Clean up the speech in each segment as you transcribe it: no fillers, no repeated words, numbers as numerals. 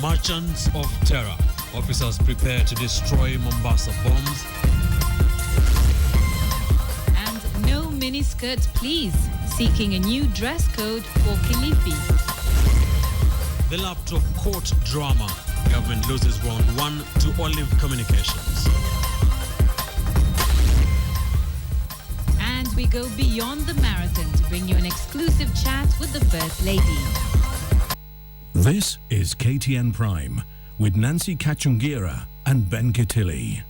Merchants of terror. Officers prepare to destroy Mombasa bombs. And no miniskirts, please. Seeking a new dress code for Kilifi. The laptop court drama. Government loses round 1 to Olive Communications. And we go beyond the marathon to bring you an exclusive chat with the First Lady. This is KTN Prime with Nancy Kacungira and Ben Kitili.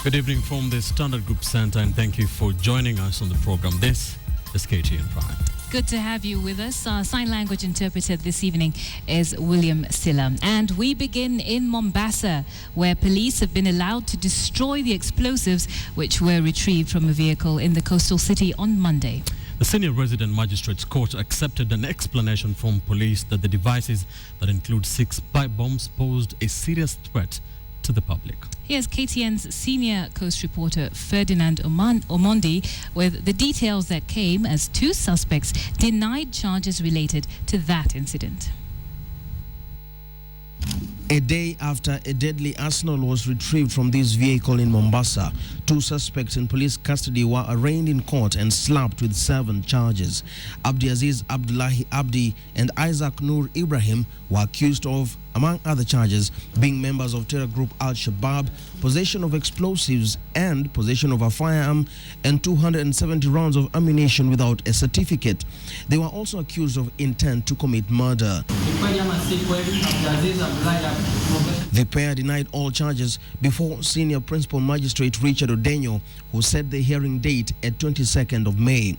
Good evening from the Standard Group Center, and thank you for joining us on the program. This is KTN Prime. Good to have you with us. Our sign language interpreter this evening is William Silla. And we begin in Mombasa, where police have been allowed to destroy the explosives which were retrieved from a vehicle in the coastal city on Monday. The senior resident magistrate's court accepted an explanation from police that the devices that include 6 pipe bombs posed a serious threat to the public. Here's KTN's senior coast reporter Ferdinand Omondi with the details that came as 2 suspects denied charges related to that incident. A day after a deadly arsenal was retrieved from this vehicle in Mombasa, 2 suspects in police custody were arraigned in court and slapped with 7 charges. Abdiaziz Abdullahi Abdi and Isaac Nur Ibrahim were accused of, among other charges, being members of terror group Al-Shabaab, possession of explosives and possession of a firearm, and 270 rounds of ammunition without a certificate. They were also accused of intent to commit murder. The pair denied all charges before Senior Principal Magistrate Richard Odenyo, who set the hearing date at 22nd of May.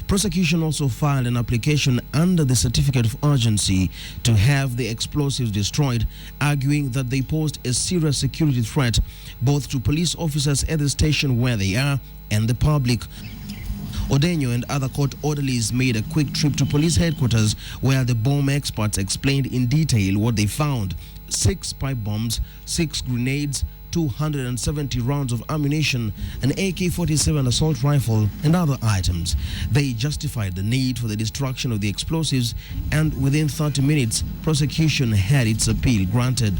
Prosecution also filed an application under the certificate of urgency to have the explosives destroyed, arguing that they posed a serious security threat both to police officers at the station where they are and the public. Odenyo and other court orderlies made a quick trip to police headquarters where the bomb experts explained in detail what they found: 6 pipe bombs, 6 grenades, 270 rounds of ammunition, an AK-47 assault rifle, and other items. They justified the need for the destruction of the explosives, and within 30 minutes, prosecution had its appeal granted.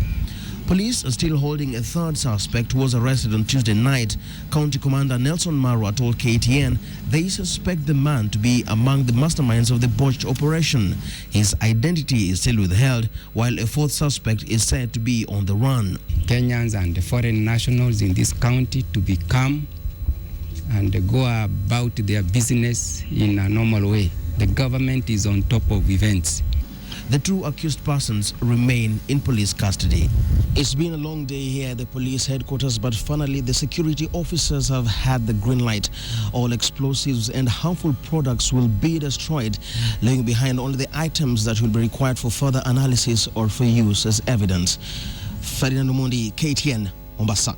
Police are still holding a 3rd suspect who was arrested on Tuesday night. County Commander Nelson Marwa told KTN they suspect the man to be among the masterminds of the botched operation. His identity is still withheld, while a 4th suspect is said to be on the run. Kenyans and the foreign nationals in this county to be calm and go about their business in a normal way. The government is on top of events. The 2 accused persons remain in police custody. It's been a long day here at the police headquarters, but finally the security officers have had the green light. All explosives and harmful products will be destroyed, leaving behind only the items that will be required for further analysis or for use as evidence. Ferdinand Omondi, KTN, Mombasa.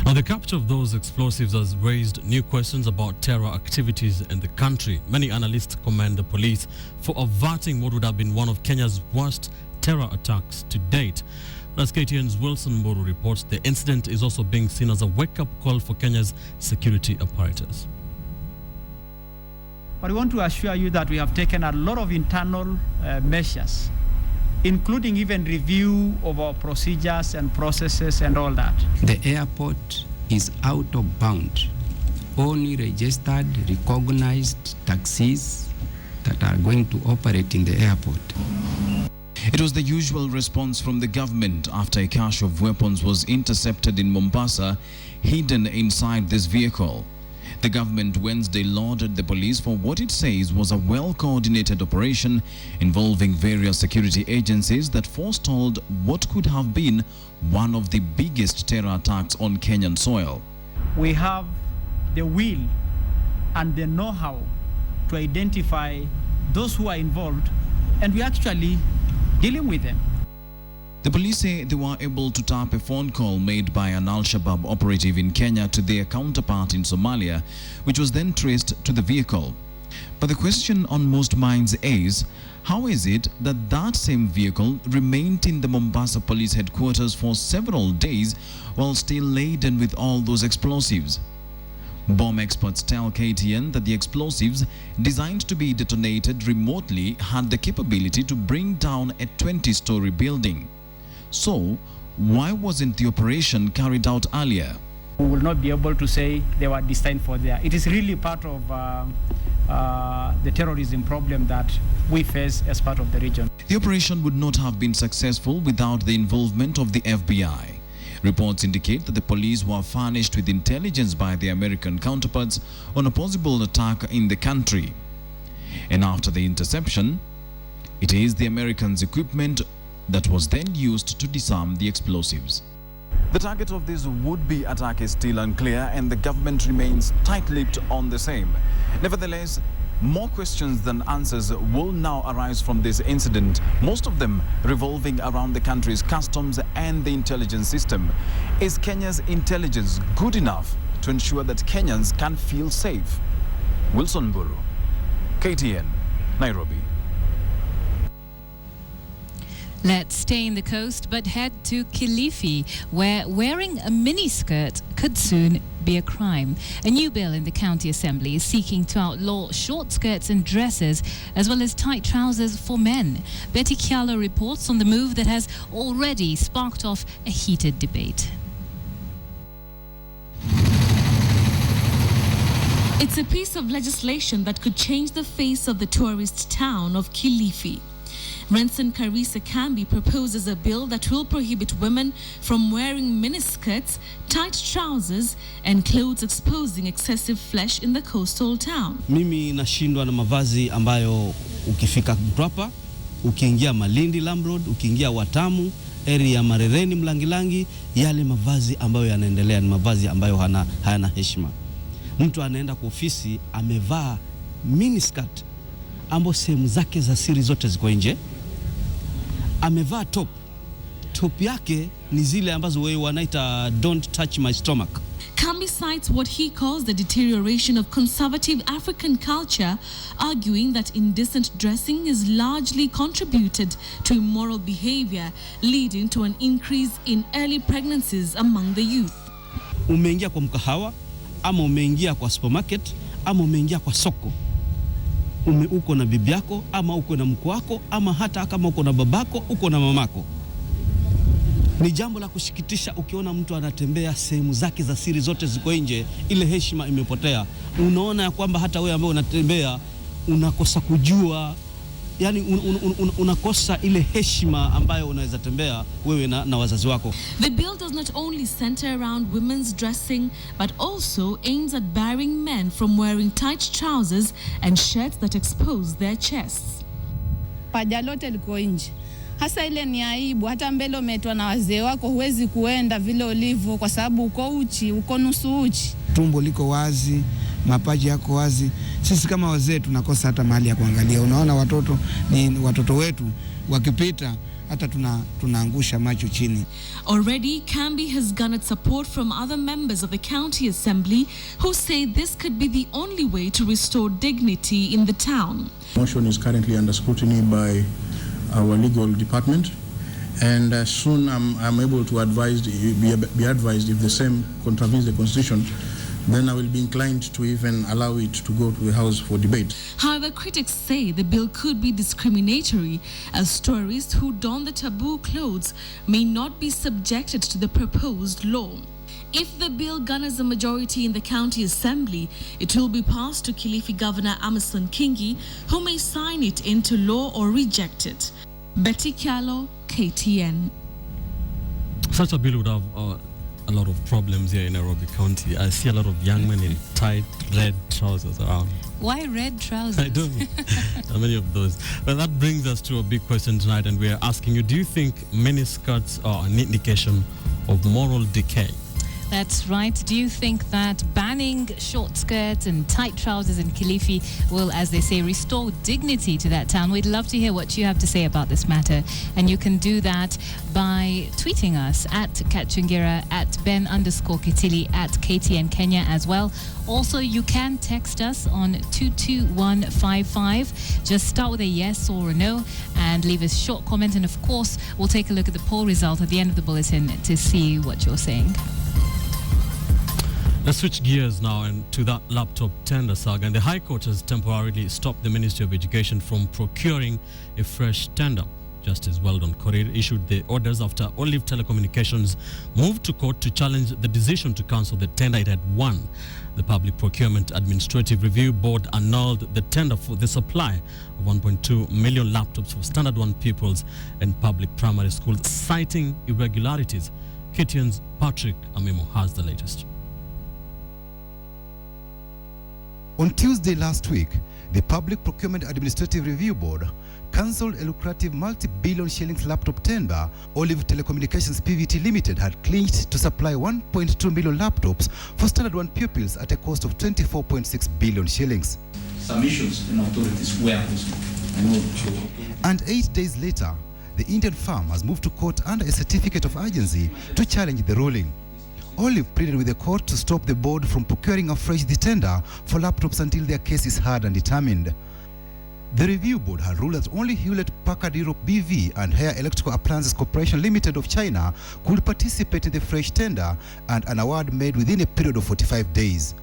Now, the capture of those explosives has raised new questions about terror activities in the country. Many analysts commend the police for averting what would have been one of Kenya's worst terror attacks to date. As KTN's Wilson Mburu reports, the incident is also being seen as a wake-up call for Kenya's security apparatus. But we want to assure you that we have taken a lot of internal measures, including even review of our procedures and processes and all that. The airport is out of bound. Only registered, recognized taxis that are going to operate in the airport. It was the usual response from the government after a cache of weapons was intercepted in Mombasa, hidden inside this vehicle. The government Wednesday lauded the police for what it says was a well-coordinated operation involving various security agencies that forestalled what could have been one of the biggest terror attacks on Kenyan soil. We have the will and the know-how to identify those who are involved, and we're actually dealing with them. The police say they were able to tap a phone call made by an Al-Shabaab operative in Kenya to their counterpart in Somalia, which was then traced to the vehicle. But the question on most minds is, how is it that that same vehicle remained in the Mombasa police headquarters for several days while still laden with all those explosives? Bomb experts tell KTN that the explosives, designed to be detonated remotely, had the capability to bring down a 20-story building. So, why wasn't the operation carried out earlier? We will not be able to say they were destined for there. It is really part of the terrorism problem that we face as part of the region. The operation would not have been successful without the involvement of the FBI. Reports indicate that the police were furnished with intelligence by their American counterparts on a possible attack in the country. And after the interception, it is the Americans' equipment that was then used to disarm the explosives. The target of this would-be attack is still unclear, and the government remains tight-lipped on the same. Nevertheless, more questions than answers will now arise from this incident, most of them revolving around the country's customs and the intelligence system. Is Kenya's intelligence good enough to ensure that Kenyans can feel safe? Wilson Buru, KTN, Nairobi. Let's stay in the coast but head to Kilifi, where wearing a miniskirt could soon be a crime. A new bill in the county assembly is seeking to outlaw short skirts and dresses, as well as tight trousers for men. Betty Kialo reports on the move that has already sparked off a heated debate. It's a piece of legislation that could change the face of the tourist town of Kilifi. Renson Karisa Kambi proposes a bill that will prohibit women from wearing miniskirts, tight trousers, and clothes exposing excessive flesh in the coastal town. Mimi nashindwa na mavazi ambayo ukifika Mtwapa, ukiingia Malindi Lambrod, ukiingia Watamu, area Marereni Mlangilangi, yale mavazi ambayo yanaendelea ni mavazi ambayo hayana heshima. Mtu anaenda kwa ofisi amevaa miniskirt ambapo sehemu zake za siri zote ziko nje. Amevaa top yake ni zile ambazo wewe wanaita don't touch my stomach. Kambi cites what he calls the deterioration of conservative African culture, arguing that indecent dressing is largely contributed to immoral behavior, leading to an increase in early pregnancies among the youth. Umeingia kwa mkahawa, ama umeingia kwa supermarket, ama umeingia kwa soko. Uko na bibi yako, ama uko na mko wako, ama hata kama uko na babako, uko na mamako. Ni jambo la kusikitisha ukiona mtu anatembea sehemu zake za siri zote ziko nje, ile heshima imepotea. Unaona ya kwamba hata wewe ambaye unatembea unakosa kujua, yani unakosa ile heshima ambayo unaweza tembea wewe na wazazi wako. The bill does not only center around women's dressing but also aims at barring men from wearing tight trousers and shirts that expose their chests. Paja lote liko nje. Hasa ile ni aibu, hata mbele umetwa na wazee wako huwezi kuenda vile ulivyo kwa sababu uko uchi, uko nusu uchi. Tumbo liko wazi, mapaji yako wazi. Sisi kama wazee tunakosa hata mahali ya kuangalia. Unaona watoto wetu wakipita hata tunaangusha macho chini. Already, Kambi has garnered support from other members of the county assembly who say this could be the only way to restore dignity in the town. Motion is currently under scrutiny by our legal department, and soon I'm able to be advised if the same contravenes the constitution, then I will be inclined to even allow it to go to the House for debate. However, critics say the bill could be discriminatory, as tourists who don the taboo clothes may not be subjected to the proposed law. If the bill garners a majority in the county assembly, it will be passed to Kilifi Governor Amason Kingi, who may sign it into law or reject it. Betty Kialo, KTN. Such a bill would have a lot of problems here in Nairobi County. I see a lot of young men in tight red trousers around. Why red trousers? I don't know. There are many of those. Well, that brings us to a big question tonight, and we are asking you, do you think miniskirts are an indication of moral decay? That's right. Do you think that banning short skirts and tight trousers in Kilifi will, as they say, restore dignity to that town? We'd love to hear what you have to say about this matter. And you can do that by tweeting us at Kacungira, at Ben_Kitili, at KTN Kenya as well. Also, you can text us on 22155. Just start with a yes or a no and leave a short comment. And of course, we'll take a look at the poll result at the end of the bulletin to see what you're saying. Let's switch gears now and to that laptop tender saga. And the High Court has temporarily stopped the Ministry of Education from procuring a fresh tender. Justice Weldon Korir issued the orders after Olive Telecommunications moved to court to challenge the decision to cancel the tender it had won. The Public Procurement Administrative Review Board annulled the tender for the supply of 1.2 million laptops for Standard 1 pupils in public primary schools, citing irregularities. KTN's Patrick Amimo has the latest. On Tuesday last week, the Public Procurement Administrative Review Board cancelled a lucrative multi-billion shillings laptop tender Olive Telecommunications PVT Limited had clinched to supply 1.2 million laptops for Standard 1 pupils at a cost of 24.6 billion shillings. Submissions and authorities were possible. And 8 days later, the Indian firm has moved to court under a certificate of urgency to challenge the ruling. Olive pleaded with the court to stop the board from procuring afresh the tender for laptops until their case is heard and determined. The review board had ruled that only Hewlett-Packard Europe BV and Haier Electrical Appliances Corporation Limited of China could participate in the fresh tender and an award made within a period of 45 days.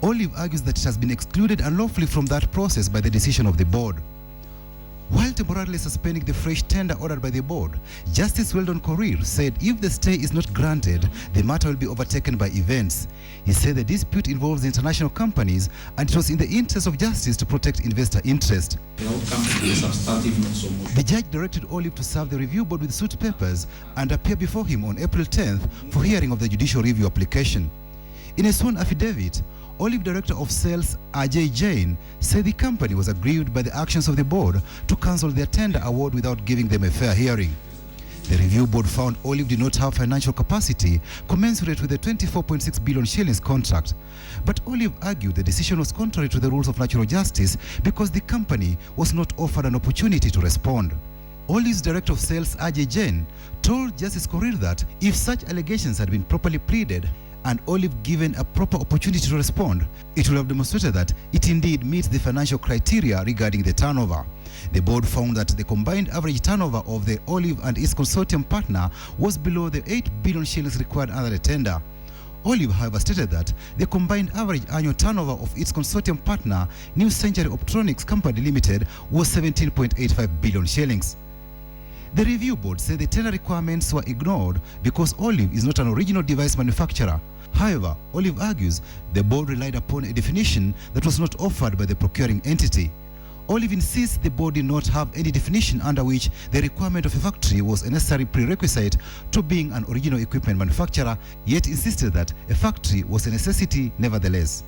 Olive argues that it has been excluded unlawfully from that process by the decision of the board. While temporarily suspending the fresh tender ordered by the board, Justice Weldon Korir said if the stay is not granted, the matter will be overtaken by events. He said the dispute involves international companies and it was in the interest of justice to protect investor interest. The judge directed Olive to serve the review board with suit papers and appear before him on April 10th for hearing of the judicial review application. In a sworn affidavit, Olive Director of Sales Ajay Jain said the company was aggrieved by the actions of the board to cancel their tender award without giving them a fair hearing. The review board found Olive did not have financial capacity commensurate with the 24.6 billion shillings contract. But Olive argued the decision was contrary to the rules of natural justice because the company was not offered an opportunity to respond. Olive's Director of Sales Ajay Jain told Justice Korir that if such allegations had been properly pleaded and Olive given a proper opportunity to respond, it will have demonstrated that it indeed meets the financial criteria regarding the turnover. The board found that the combined average turnover of the Olive and its consortium partner was below the 8 billion shillings required under the tender. Olive, however, stated that the combined average annual turnover of its consortium partner, New Century Optronics Company Limited, was 17.85 billion shillings. The review board said the tender requirements were ignored because Olive is not an original device manufacturer. However, Olive argues the board relied upon a definition that was not offered by the procuring entity. Olive insists the board did not have any definition under which the requirement of a factory was a necessary prerequisite to being an original equipment manufacturer, yet insisted that a factory was a necessity nevertheless.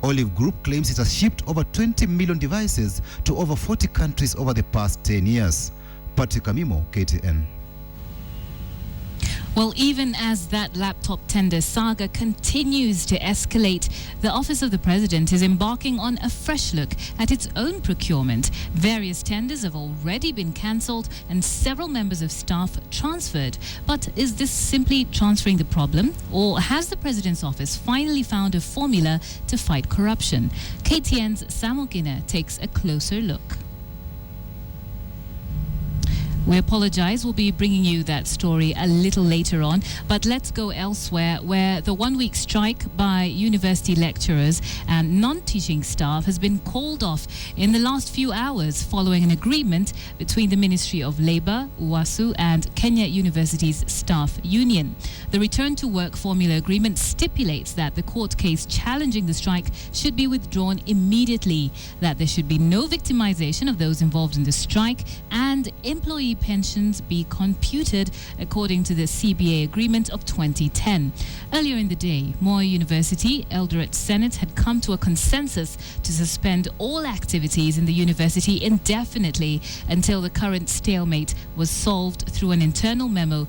Olive Group claims it has shipped over 20 million devices to over 40 countries over the past 10 years. Patrick Amimo, KTN. Well, even as that laptop tender saga continues to escalate, the Office of the President is embarking on a fresh look at its own procurement. Various tenders have already been cancelled and several members of staff transferred. But is this simply transferring the problem, or has the President's office finally found a formula to fight corruption? KTN's Samuel Gina takes a closer look. We apologize. We'll be bringing you that story a little later on. But let's go elsewhere, where the one-week strike by university lecturers and non-teaching staff has been called off in the last few hours following an agreement between the Ministry of Labour, UASU, and Kenya University's staff union. The return to work formula agreement stipulates that the court case challenging the strike should be withdrawn immediately, that there should be no victimization of those involved in the strike, and employee pensions be computed according to the CBA agreement of 2010. Earlier in the day, Moi University Eldoret Senate had come to a consensus to suspend all activities in the university indefinitely until the current stalemate was solved through an internal memo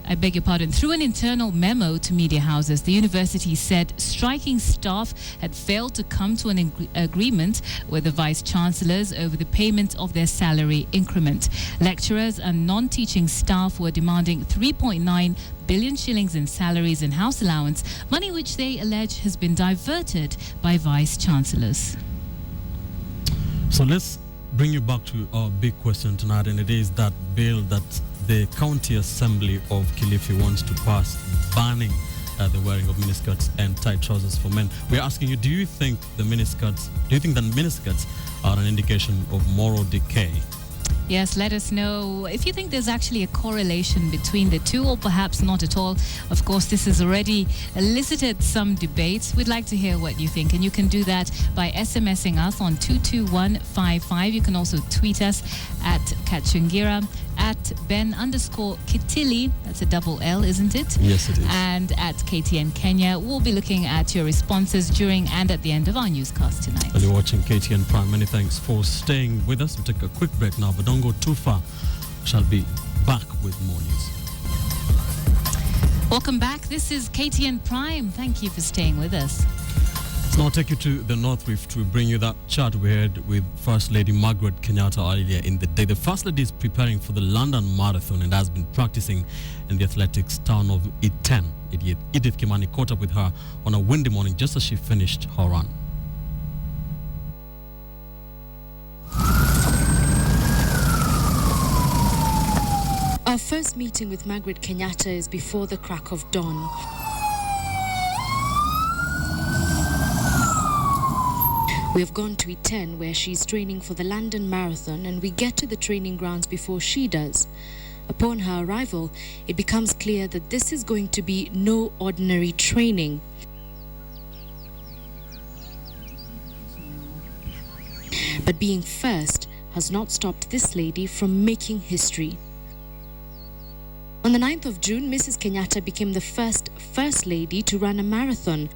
Through an internal memo to media houses, the university said striking staff had failed to come to an agreement with the vice-chancellors over the payment of their salary increment. Lecturers and non-teaching staff were demanding 3.9 billion shillings in salaries and house allowance, money which they allege has been diverted by vice-chancellors. So let's bring you back to our big question tonight, and it is that bill that the County Assembly of Kilifi wants to pass, banning the wearing of miniskirts and tight trousers for men. We're asking you, do you think that miniskirts are an indication of moral decay? Yes, let us know if you think there's actually a correlation between the two, or perhaps not at all. Of course, this has already elicited some debates. We'd like to hear what you think, and you can do that by SMSing us on 22155. You can also tweet us at Kacungira, at Ben_Kitili, that's a double L, isn't it? Yes, it is. And at KTN Kenya. We'll be looking at your responses during and at the end of our newscast tonight. Well, you're watching KTN Prime. Many thanks for staying with us. We'll take a quick break now, but don't go too far. Shall be back with more news. Welcome back. This is KTN Prime. Thank you for staying with us. Let's now take you to the North Rift to bring you that chat we had with First Lady Margaret Kenyatta earlier in the day. The First Lady is preparing for the London Marathon and has been practicing in the athletics town of Iten. Edith Kimani caught up with her on a windy morning just as she finished her run. Our first meeting with Margaret Kenyatta is before the crack of dawn. We have gone to Iten, where she's training for the London Marathon, and we get to the training grounds before she does. Upon her arrival, it becomes clear that this is going to be no ordinary training. But being first has not stopped this lady from making history. On the 9th of June, Mrs. Kenyatta became the first Lady to run a marathon.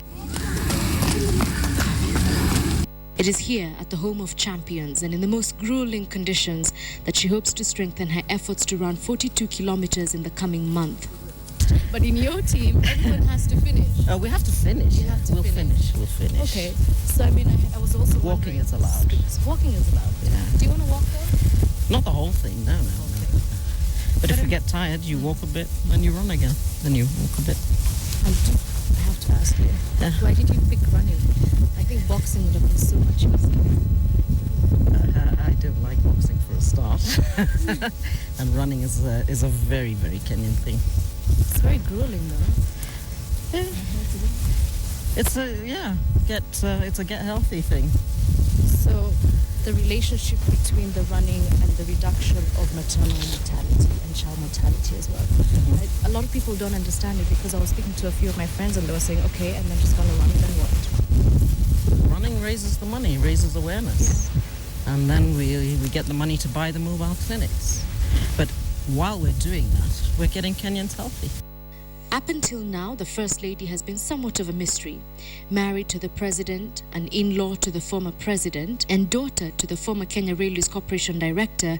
It is here at the home of champions and in the most grueling conditions that she hopes to strengthen her efforts to run 42 kilometers in the coming month. But in your team, everyone has to finish. We have to finish. We'll finish. Okay. So, I mean, I was also walking is allowed. Walking is allowed. Yeah. Do you want to walk though? Not the whole thing, no. But if you get tired, you walk a bit, then you run again. Then you walk a bit. I have to ask you, why did you pick running? I think boxing would have been so much easier. I don't like boxing for a start. And running is a very, very Kenyan thing. It's very grueling though. Yeah. It's a get healthy thing. So the relationship between the running and the reduction of maternal mortality and child mortality as well. A lot of people don't understand it, because I was speaking to a few of my friends and they were saying, okay, and then just gonna run, then what? Running raises the money, raises awareness. Yeah. And then we get the money to buy the mobile clinics. But while we're doing that, we're getting Kenyans healthy. Up until now, the First Lady has been somewhat of a mystery. Married to the President, an in-law to the former President, and daughter to the former Kenya Railways Corporation Director,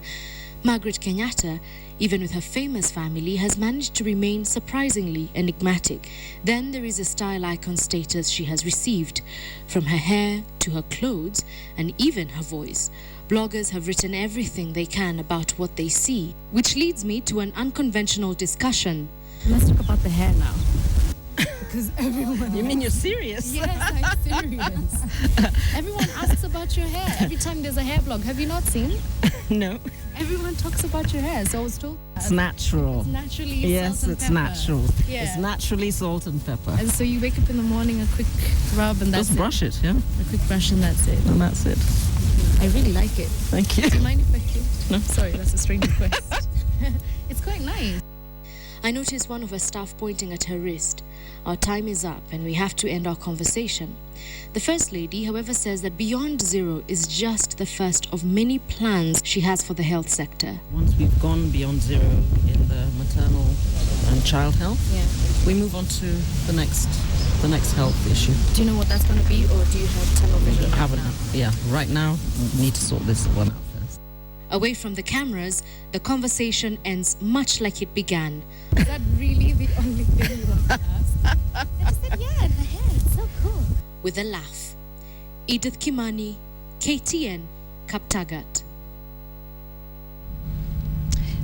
Margaret Kenyatta, even with her famous family, has managed to remain surprisingly enigmatic. Then there is a style icon status she has received. From her hair to her clothes and even her voice, bloggers have written everything they can about what they see, which leads me to an unconventional discussion. Let's talk about the hair now. Because everyone... You mean you're serious? Yes, I'm serious. Everyone asks about your hair. Every time there's a hair blog. Have you not seen? No. Everyone talks about your hair, so I was told... It's natural. It's naturally yes, salt and it's pepper. natural. Yeah. It's naturally salt and pepper. And so you wake up in the morning, a quick rub and that's Just brush it, yeah. A quick brush and that's it. And that's it. I really like it. Thank you. Do you mind if I keep? No. Sorry, that's a strange request. It's quite nice. I noticed one of her staff pointing at her wrist. Our time is up and we have to end our conversation. The First Lady, however, says that Beyond Zero is just the first of many plans she has for the health sector. Once we've gone beyond zero in the maternal and child health, we move on to the next health issue. Do you know what that's going to be, or do you have tunnel vision? Right now, we need to sort this one out first. Away from the cameras, the conversation ends much like it began. Is that really the only thing you want to ask? I just said, yeah, in her hair. It's so cool. With a laugh. Edith Kimani, KTN, Kaptagat.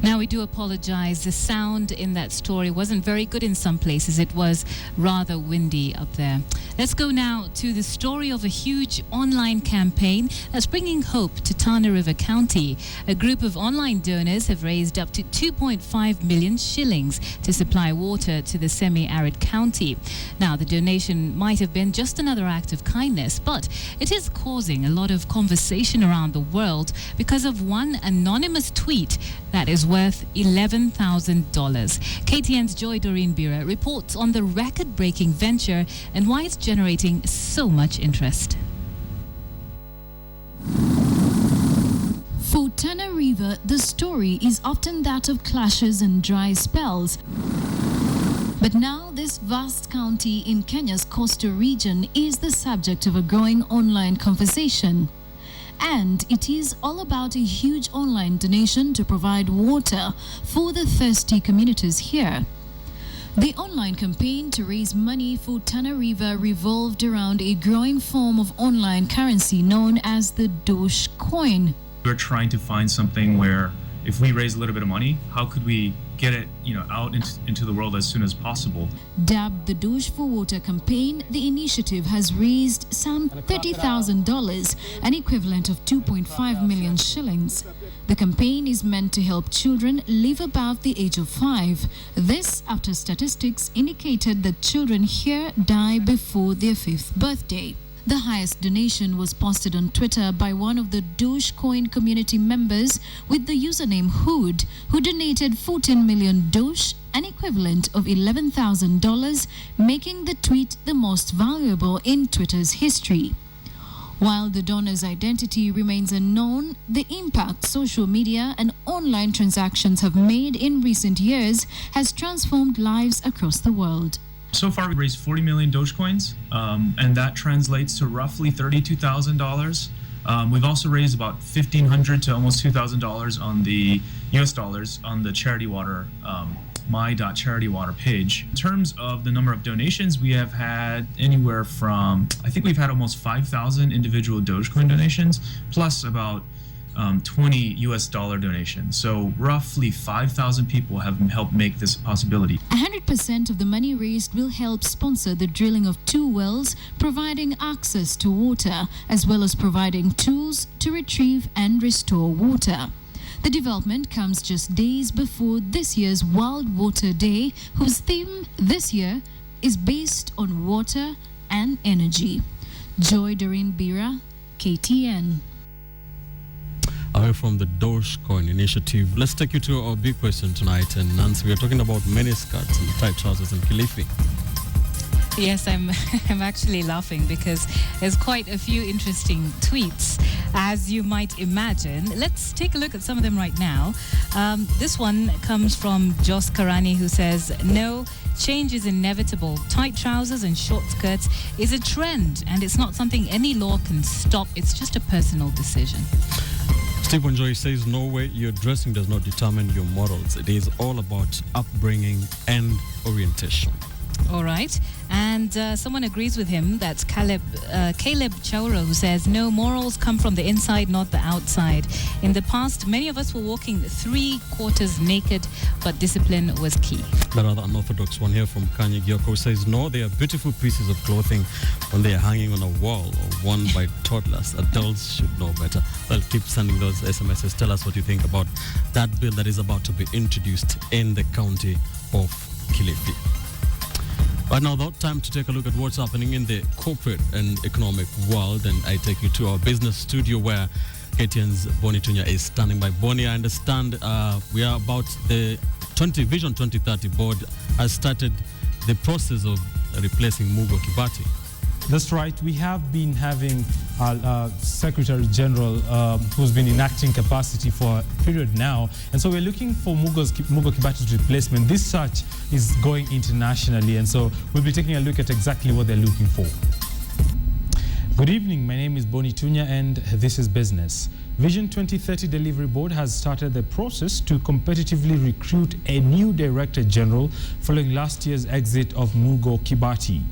Now, we do apologize. The sound in that story wasn't very good in some places. It was rather windy up there. Let's go now to the story of a huge online campaign that's bringing hope to Tana River County. A group of online donors have raised up to 2.5 million shillings to supply water to the semi-arid county. Now, the donation might have been just another act of kindness, but it is causing a lot of conversation around the world because of one anonymous tweet that is worth $11,000. KTN's Joy Doreen Bira reports on the record-breaking venture and why it's generating so much interest. For Tana River, the story is often that of clashes and dry spells. But now this vast county in Kenya's coastal region is the subject of a growing online conversation. And it is all about a huge online donation to provide water for the thirsty communities here. The online campaign to raise money for Tana River revolved around a growing form of online currency known as the Dosh coin. We're trying to find something where if we raise a little bit of money, how could we get it, out into the world as soon as possible? Dubbed the Dosh for Water campaign, the initiative has raised some $30,000, an equivalent of 2.5 million shillings. The campaign is meant to help children live above the age of 5. This after statistics indicated that children here die before their 5th birthday. The highest donation was posted on Twitter by one of the Dogecoin community members with the username Hood, who donated 14 million Doge, an equivalent of $11,000, making the tweet the most valuable in Twitter's history. While the donor's identity remains unknown, the impact social media and online transactions have made in recent years has transformed lives across the world. So far, we've raised 40 million Dogecoins, and that translates to roughly $32,000. We've also raised about $1,500 to almost $2,000 on the US dollars on the Charity Water, my.charitywater page. In terms of the number of donations, we have had anywhere from, I think we've had almost 5,000 individual Dogecoin donations, plus about 20 US dollar donations. So roughly 5,000 people have helped make this a possibility. 100% of the money raised will help sponsor the drilling of 2 wells, providing access to water, as well as providing tools to retrieve and restore water. The development comes just days before this year's World Water Day, whose theme this year is based on water and energy. Joy Doreen Bira, KTN. Away from the Dogecoin initiative, let's take you to our big question tonight. And Nancy, we are talking about miniskirts and tight trousers in Kilifi. Yes, I'm actually laughing because there's quite a few interesting tweets, as you might imagine. Let's take a look at some of them right now. This one comes from Jos Karani, who says, no, change is inevitable. Tight trousers and short skirts is a trend, and it's not something any law can stop. It's just a personal decision. Stephen Joy says, no way, your dressing does not determine your morals. It is all about upbringing and orientation. All right. And someone agrees with him. That's Caleb Chaura, who says, no, morals come from the inside, not the outside. In the past, many of us were walking 3/4 naked, but discipline was key. The rather unorthodox one here from Kanye Gyoko, who says, no, they are beautiful pieces of clothing when they are hanging on a wall or worn by toddlers. Adults should know better. Well, keep sending those SMSs. Tell us what you think about that bill that is about to be introduced in the county of Kilifi. Right now, about time to take a look at what's happening in the corporate and economic world, and I take you to our business studio where KTN's Bonnie Tunya is standing by. Bonnie, I understand we are about the Vision 2030 board has started the process of replacing Mugo Kibati. That's right. We have been having our Secretary General who's been in acting capacity for a period now. And so we're looking for Mugo Kibati's replacement. This search is going internationally. And so we'll be taking a look at exactly what they're looking for. Good evening, my name is Boni Tunya and this is Business. Vision 2030 Delivery Board has started the process to competitively recruit a new Director General following last year's exit of Mugo Kibati.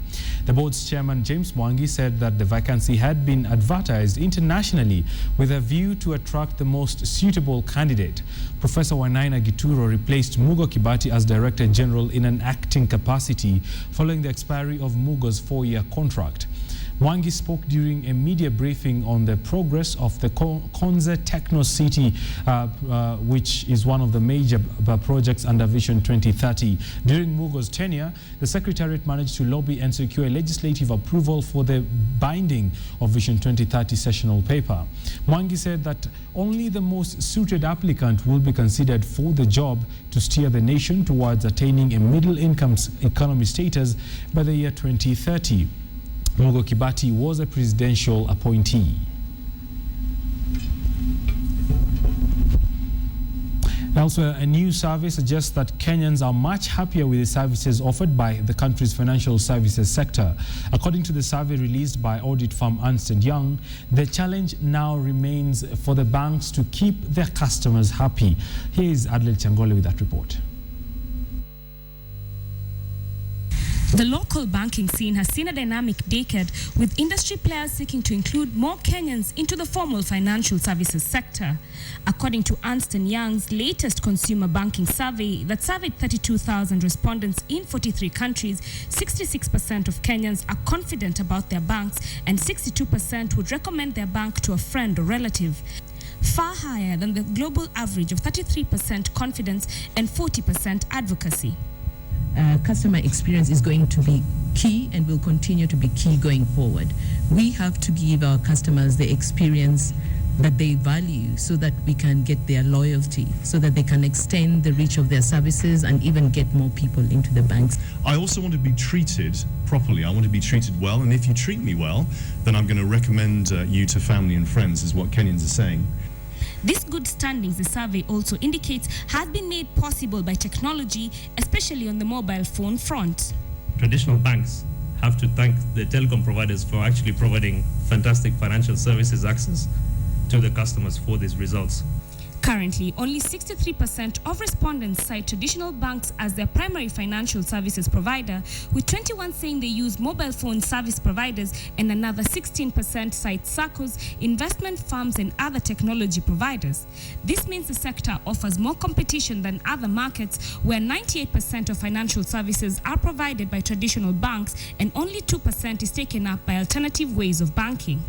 The board's chairman, James Mwangi, said that the vacancy had been advertised internationally with a view to attract the most suitable candidate. Professor Wanaina Gituro replaced Mugo Kibati as Director General in an acting capacity following the expiry of Mugo's 4-year contract. Mwangi spoke during a media briefing on the progress of the Konza Techno City, which is one of the major projects under Vision 2030. During Mugo's tenure, the Secretariat managed to lobby and secure legislative approval for the binding of Vision 2030 sessional paper. Mwangi said that only the most suited applicant will be considered for the job to steer the nation towards attaining a middle-income economy status by the year 2030. Mugo Kibati was a presidential appointee. Elsewhere, a new survey suggests that Kenyans are much happier with the services offered by the country's financial services sector. According to the survey released by audit firm Ernst & Young, the challenge now remains for the banks to keep their customers happy. Here is Adelaide Changole with that report. The local banking scene has seen a dynamic decade, with industry players seeking to include more Kenyans into the formal financial services sector. According to Ernst & Young's latest consumer banking survey that surveyed 32,000 respondents in 43 countries, 66% of Kenyans are confident about their banks and 62% would recommend their bank to a friend or relative, far higher than the global average of 33% confidence and 40% advocacy. Customer experience is going to be key and will continue to be key going forward. We have to give our customers the experience that they value so that we can get their loyalty, so that they can extend the reach of their services and even get more people into the banks. I also want to be treated properly. I want to be treated well, and if you treat me well, then I'm going to recommend you to family and friends, is what Kenyans are saying. This good standings, the survey also indicates, has been made possible by technology, especially on the mobile phone front. Traditional banks have to thank the telecom providers for actually providing fantastic financial services access to the customers for these results. Currently, only 63% of respondents cite traditional banks as their primary financial services provider, with 21% saying they use mobile phone service providers and another 16% cite SACCOs, investment firms and other technology providers. This means the sector offers more competition than other markets, where 98% of financial services are provided by traditional banks and only 2% is taken up by alternative ways of banking.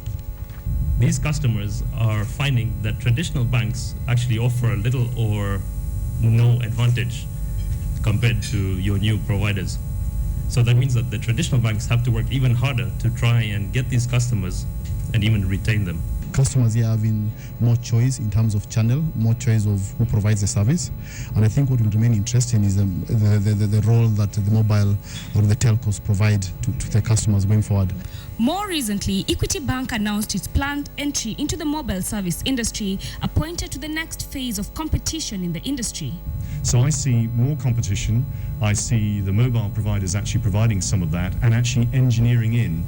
These customers are finding that traditional banks actually offer little or no advantage compared to your new providers. So that means that the traditional banks have to work even harder to try and get these customers and even retain them. Customers here having more choice in terms of channel, more choice of who provides the service. And I think what will remain interesting is the role that the mobile or the telcos provide to the customers going forward. More recently, Equity Bank announced its planned entry into the mobile service industry, pointed to the next phase of competition in the industry. So I see more competition. I see the mobile providers actually providing some of that and actually engineering in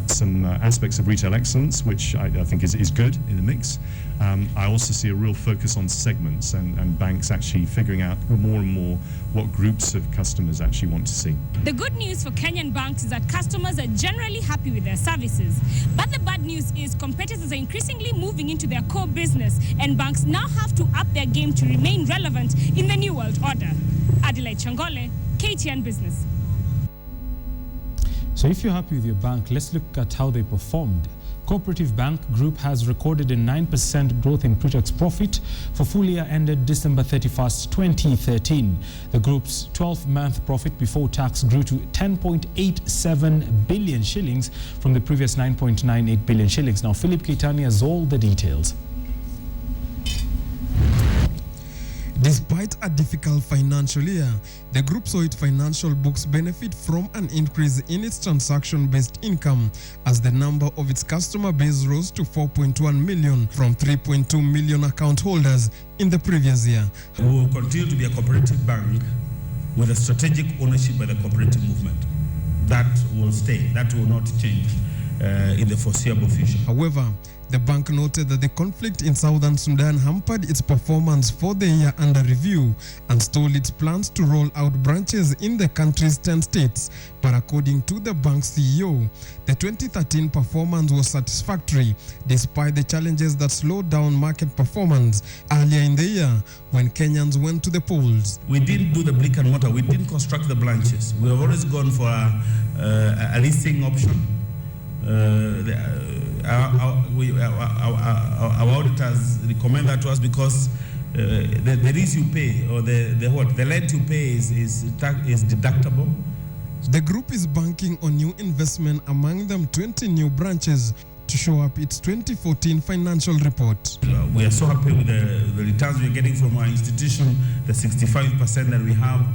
some aspects of retail excellence, which I think is good in the mix. I also see a real focus on segments and banks actually figuring out more and more what groups of customers actually want to see. The good news for Kenyan banks is that customers are generally happy with their services. But the bad news is competitors are increasingly moving into their core business, and banks now have to up their game to remain relevant in the new world order. Adelaide Changole, KTN Business. So if you're happy with your bank, let's look at how they performed. Cooperative Bank Group has recorded a 9% growth in pre-tax profit for full year ended December 31st, 2013. The group's 12-month profit before tax grew to 10.87 billion shillings from the previous 9.98 billion shillings. Now, Philip Keitani has all the details. Despite a difficult financial year, the group saw its financial books benefit from an increase in its transaction-based income as the number of its customer base rose to 4.1 million from 3.2 million account holders in the previous year. We will continue to be a cooperative bank with a strategic ownership by the cooperative movement. That will stay, that will not change. in the foreseeable future. However, the bank noted that the conflict in southern Sudan hampered its performance for the year under review and stalled its plans to roll out branches in the country's 10 states. But according to the bank's CEO, the 2013 performance was satisfactory despite the challenges that slowed down market performance earlier in the year when Kenyans went to the polls. We didn't do the brick and mortar. We didn't construct the branches. We have always gone for a leasing option. Our auditors recommend that to us because the lease you pay or the rent you pay is deductible. The group is banking on new investment, among them 20 new branches, to show up its 2014 financial report. We are so happy with the returns we're getting from our institution, the 65% that we have.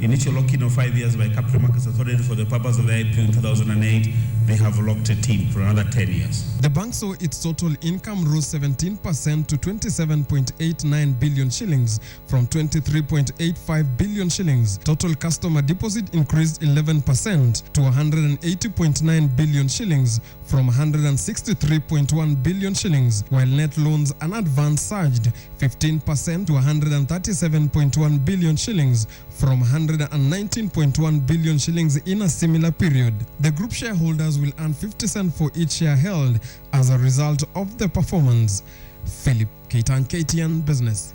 Initial lock-in of 5 years by Capital Markets Authority for the purpose of the IPO in 2008. They have locked it in for another 10 years. The bank saw its total income rose 17% to 27.89 billion shillings from 23.85 billion shillings. Total customer deposit increased 11% to 180.9 billion shillings from 163.1 billion shillings, while net loans and advance surged 15% to 137.1 billion shillings from 119.1 billion shillings in a similar period. The group shareholders will earn 50 cents for each share held as a result of the performance. Philip Kaitan, KTN Business.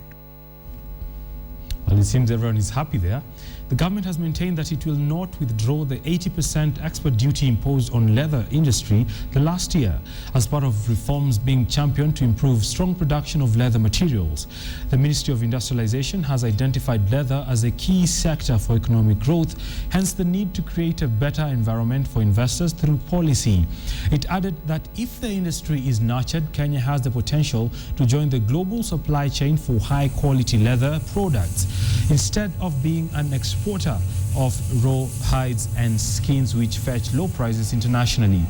Well, it seems everyone is happy there. The government has maintained that it will not withdraw the 80% export duty imposed on leather industry the last year as part of reforms being championed to improve strong production of leather materials. The Ministry of Industrialization has identified leather as a key sector for economic growth, hence the need to create a better environment for investors through policy. It added that if the industry is nurtured, Kenya has the potential to join the global supply chain for high-quality leather products, instead of being an exporter of raw hides and skins which fetch low prices internationally.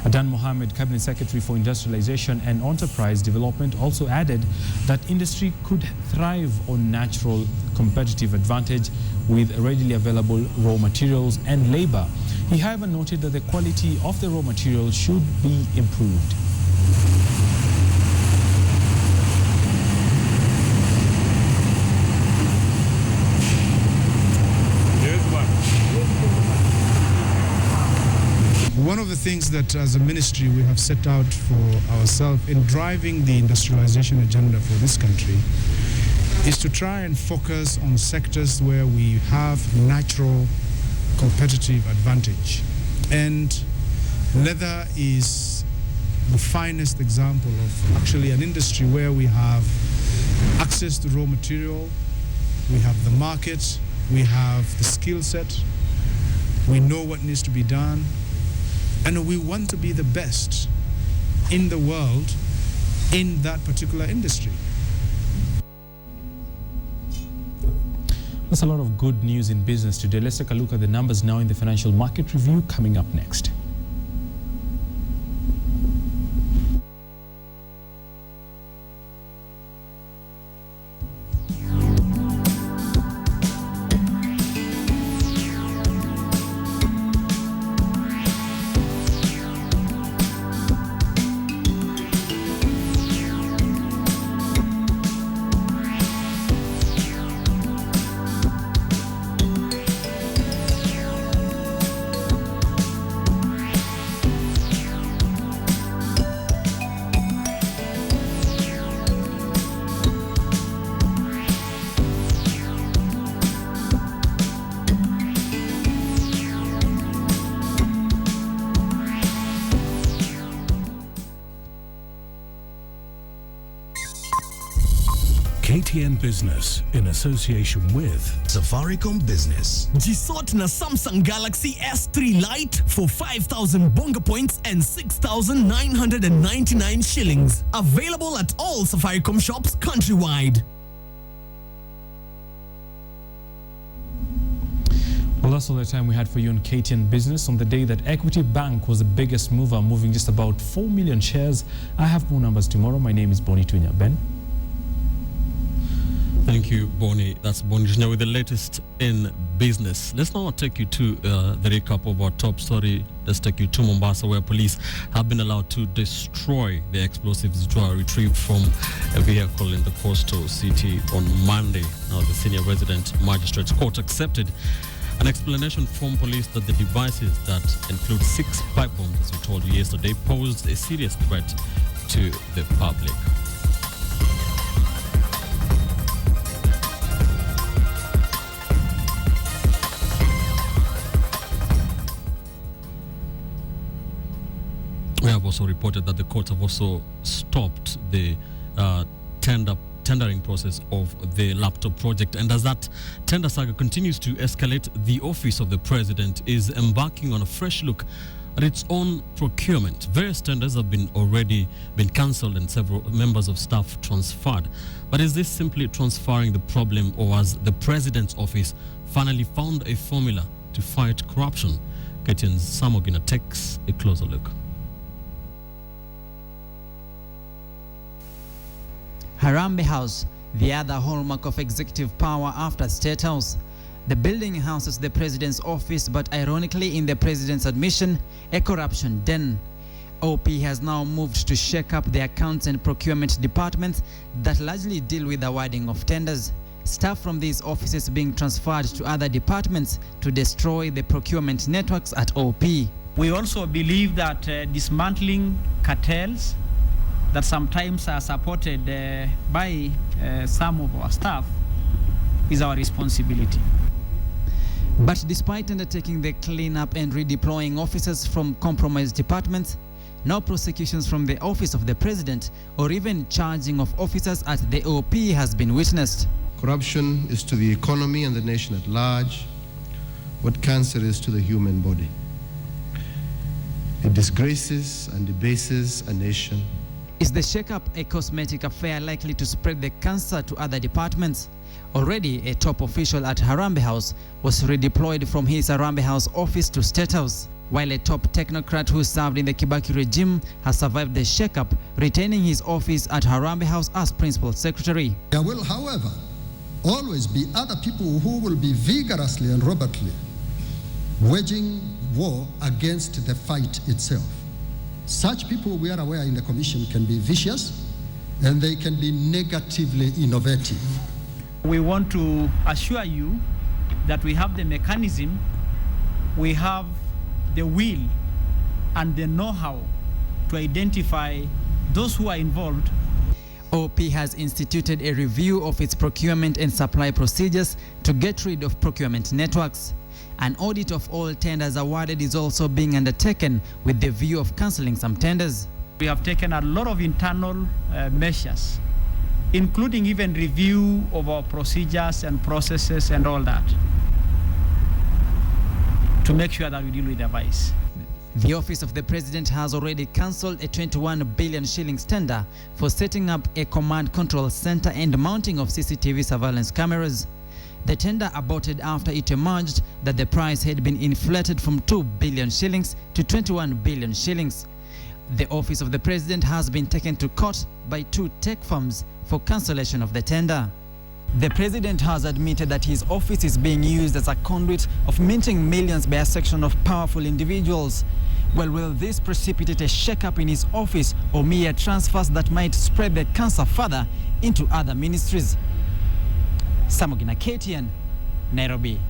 Adan Mohammed, Cabinet Secretary for Industrialization and Enterprise Development, also added that industry could thrive on natural competitive advantage with readily available raw materials and labor. He, however, noted that the quality of the raw material should be improved. One of the things that as a ministry we have set out for ourselves in driving the industrialization agenda for this country is to try and focus on sectors where we have natural competitive advantage. And leather is the finest example of actually an industry where we have access to raw material, we have the market, we have the skill set, we know what needs to be done, and we want to be the best in the world in that particular industry. There's a lot of good news in business today. Let's take a look at the numbers now in the Financial Market Review coming up next. KTN Business in association with Safaricom Business. Jisot na Samsung Galaxy S3 Lite for 5,000 bonga points and 6,999 shillings. Available at all Safaricom shops countrywide. Well, that's all the time we had for you on KTN Business on the day that Equity Bank was the biggest mover, moving just about 4 million shares. I have more numbers tomorrow. My name is Bonnie Tunya. Ben? Thank you, Bonnie. That's Bonnie Junior with the latest in business. Let's now take you to the recap of our top story. Let's take you to Mombasa, where police have been allowed to destroy the explosives which were retrieved from a vehicle in the coastal city on Monday. Now, the senior resident magistrate's court accepted an explanation from police that the devices that include 6 pipe bombs, as we told you yesterday, posed a serious threat to the public. We have also reported that the courts have also stopped the tendering process of the laptop project. And as that tender saga continues to escalate, the office of the president is embarking on a fresh look at its own procurement. Various tenders have already been cancelled and several members of staff transferred. But is this simply transferring the problem, or has the president's office finally found a formula to fight corruption? KTN's Samogina takes a closer look. Harambee House, the other hallmark of executive power after State House. The building houses the president's office, but ironically, in the president's admission, a corruption den. OP has now moved to shake up the accounts and procurement departments that largely deal with the awarding of tenders. Staff from these offices being transferred to other departments to destroy the procurement networks at OP. We also believe that dismantling cartels that sometimes are supported by some of our staff is our responsibility. But despite undertaking the cleanup and redeploying officers from compromised departments, no prosecutions from the office of the president or even charging of officers at the OP has been witnessed. Corruption is to the economy and the nation at large what cancer is to the human body. It disgraces and debases a nation. Is the shake-up a cosmetic affair likely to spread the cancer to other departments? Already, a top official at Harambee House was redeployed from his Harambee House office to State House, while a top technocrat who served in the Kibaki regime has survived the shake-up, retaining his office at Harambee House as principal secretary. There will, however, always be other people who will be vigorously and robustly waging war against the fight itself. Such people, we are aware in the commission, can be vicious and they can be negatively innovative. We want to assure you that we have the mechanism, we have the will and the know-how to identify those who are involved. OP has instituted a review of its procurement and supply procedures to get rid of procurement networks. An audit of all tenders awarded is also being undertaken with the view of cancelling some tenders. We have taken a lot of internal measures, including even review of our procedures and processes and all that, to make sure that we deal with the vice. The office of the president has already cancelled a 21 billion shillings tender for setting up a command control center and mounting of CCTV surveillance cameras. The tender aborted after it emerged that the price had been inflated from 2 billion shillings to 21 billion shillings. The office of the president has been taken to court by 2 tech firms for cancellation of the tender. The president has admitted that his office is being used as a conduit of minting millions by a section of powerful individuals. Well, will this precipitate a shake-up in his office or mere transfers that might spread the cancer further into other ministries? Samogina, KTN, Nairobi.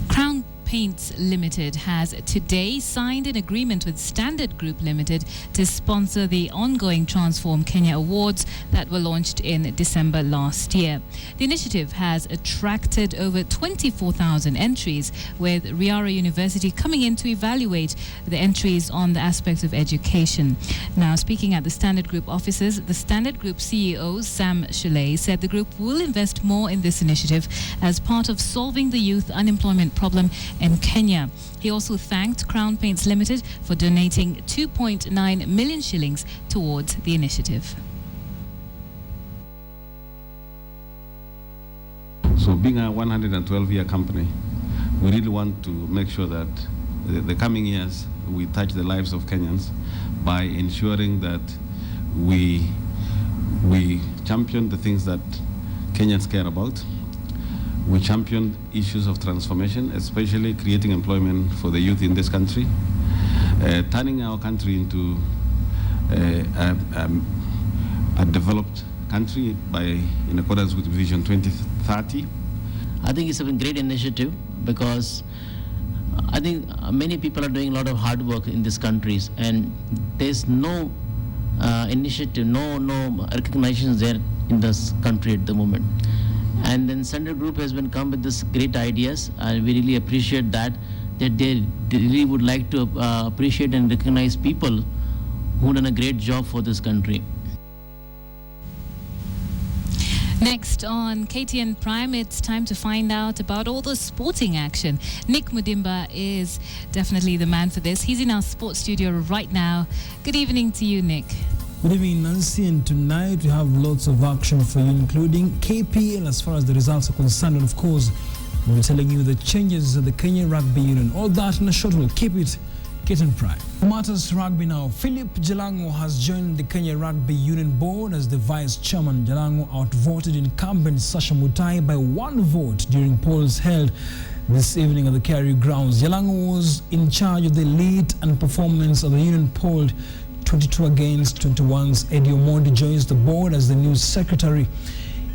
Crown Paints Limited has today signed an agreement with Standard Group Limited to sponsor the ongoing Transform Kenya Awards that were launched in December last year. The initiative has attracted over 24,000 entries, with Riara University coming in to evaluate the entries on the aspects of education. Now, speaking at the Standard Group offices, the Standard Group CEO, Sam Shuley, said the group will invest more in this initiative as part of solving the youth unemployment problem in Kenya. He also thanked Crown Paints Limited for donating 2.9 million shillings towards the initiative. So being a 112-year company, we really want to make sure that the coming years we touch the lives of Kenyans by ensuring that we We championed the things that Kenyans care about. We championed issues of transformation, especially creating employment for the youth in this country, turning our country into a developed country in accordance with Vision 2030. I think it's a great initiative because I think many people are doing a lot of hard work in these countries, and there's no initiative, no recognition there in this country at the moment. And then Center Group has been come with this great ideas, and we really appreciate that they really would like to appreciate and recognize people who done a great job for this country. Next on KTN Prime, it's time to find out about all the sporting action. Nick Mudimba is definitely the man for this. He's in our sports studio right now. Good evening to you, Nick. Good evening, Nancy, and tonight we have lots of action for you, including KPL as far as the results are concerned, and of course, we'll be telling you the changes at the Kenya Rugby Union. All that in a short while. Keep it KTN Prime. Matters rugby now. Philip Jalango has joined the Kenya Rugby Union board as the vice chairman. Jalango outvoted incumbent Sasha Mutai by 1 vote during polls held this evening at the Carey grounds. Jalango was in charge of the lead and performance of the union polled 22 against 21's Eddie Omondi joins the board as the new secretary.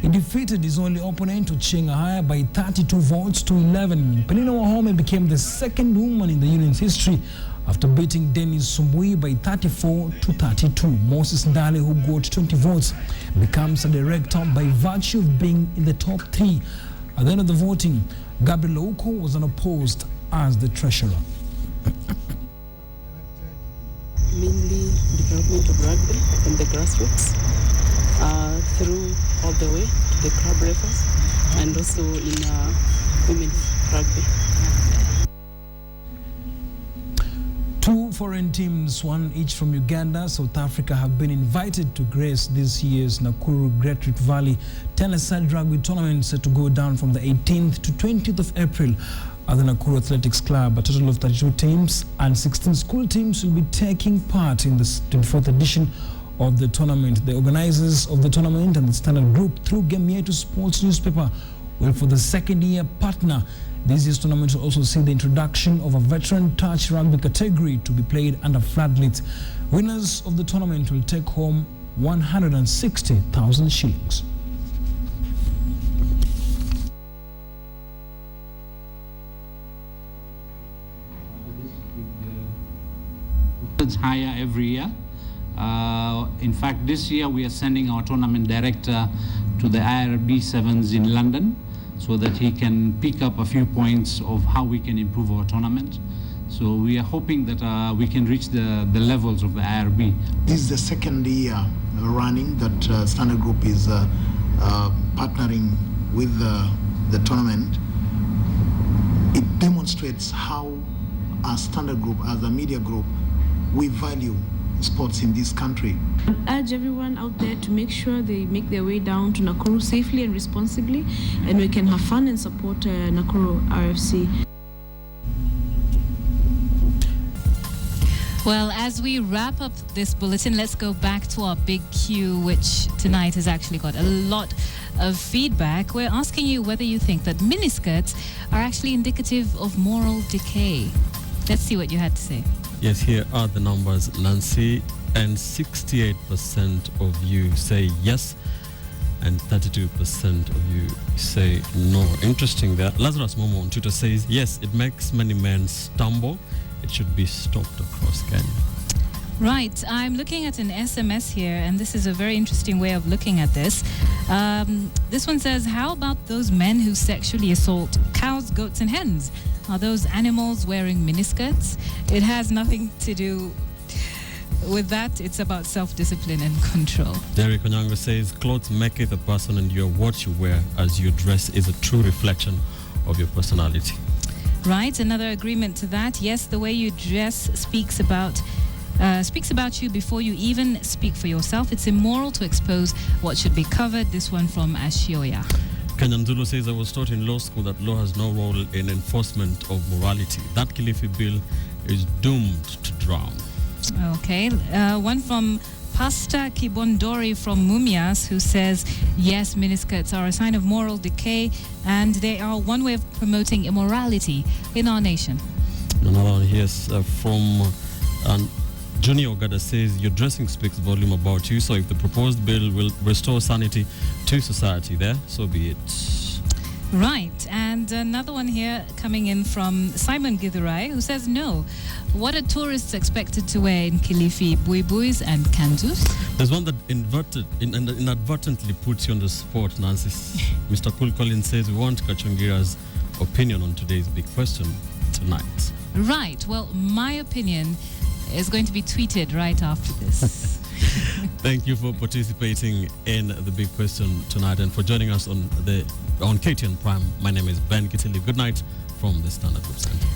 He defeated his only opponent, Uchenga Haya, by 32 votes to 11. Pelina Wahome became the second woman in the union's history after beating Dennis Sumbui by 34 to 32. Moses Ndale, who got 20 votes, becomes a director by virtue of being in the top 3. At the end of the voting, Gabriel Ouko was unopposed as the treasurer. Mainly development of rugby from the grassroots through all the way to the club levels, and also in women's rugby. 2 foreign teams, 1 each from Uganda, South Africa, have been invited to grace this year's Nakuru Great Rift Valley Tennis-side rugby tournament set to go down from the 18th to 20th of April at the Nakuru Athletics Club. A total of 32 teams and 16 school teams will be taking part in this 24th edition of the tournament. The organizers of the tournament and the Standard Group, through Game Yetu Sports newspaper, will for the second year partner. This year's tournament will also see the introduction of a veteran touch rugby category to be played under floodlights. Winners of the tournament will take home 160,000 shillings. It's higher every year. In fact, this year we are sending our tournament director to the IRB Sevens in London so that he can pick up a few points of how we can improve our tournament. So we are hoping that we can reach the levels of the IRB. This is the second year running that Standard Group is partnering with the tournament. It demonstrates how as Standard Group, as a media group, we value sports in this country. I urge everyone out there to make sure they make their way down to Nakuru safely and responsibly, and we can have fun and support Nakuru RFC. Well, as we wrap up this bulletin, let's go back to our big Q, which tonight has actually got a lot of feedback. We're asking you whether you think that miniskirts are actually indicative of moral decay. Let's see what you had to say. Yes, here are the numbers, Nancy, and 68% of you say yes, and 32% of you say no. Interesting there. Lazarus Momo on Twitter says, yes, it makes many men stumble. It should be stopped across Kenya. Right, I'm looking at an SMS here, and this is a very interesting way of looking at this. This one says, how about those men who sexually assault cows, goats, and hens? Are those animals wearing miniskirts? It has nothing to do with that. It's about self-discipline and control. Derek Onyango says, clothes maketh a person, and what you wear as you dress is a true reflection of your personality. Right, another agreement to that. Yes, the way you dress speaks about you before you even speak for yourself. It's immoral to expose what should be covered. This one from Ashioya. Kenyan Zulu says, I was taught in law school that law has no role in enforcement of morality. That Kilifi bill is doomed to drown. Okay, one from Pastor Kibondori from Mumias, who says, yes, miniskirts are a sign of moral decay and they are one way of promoting immorality in our nation. Another one here is from Junior Ogada says, your dressing speaks volume about you, so if the proposed bill will restore sanity to society there, so be it. Right, and another one here coming in from Simon Githurai, who says, no. What are tourists expected to wear in Kilifi? Buibuis and kanzus? There's one that inadvertently puts you on the spot, Nancy. Mr. Cool Collins says, we want Kacungira's opinion on today's big question tonight. Right, well, my opinion is going to be tweeted right after this. Thank you for participating in the big question tonight and for joining us on KTN Prime. My name is Ben Kitili. Good night from the Standard Group Center.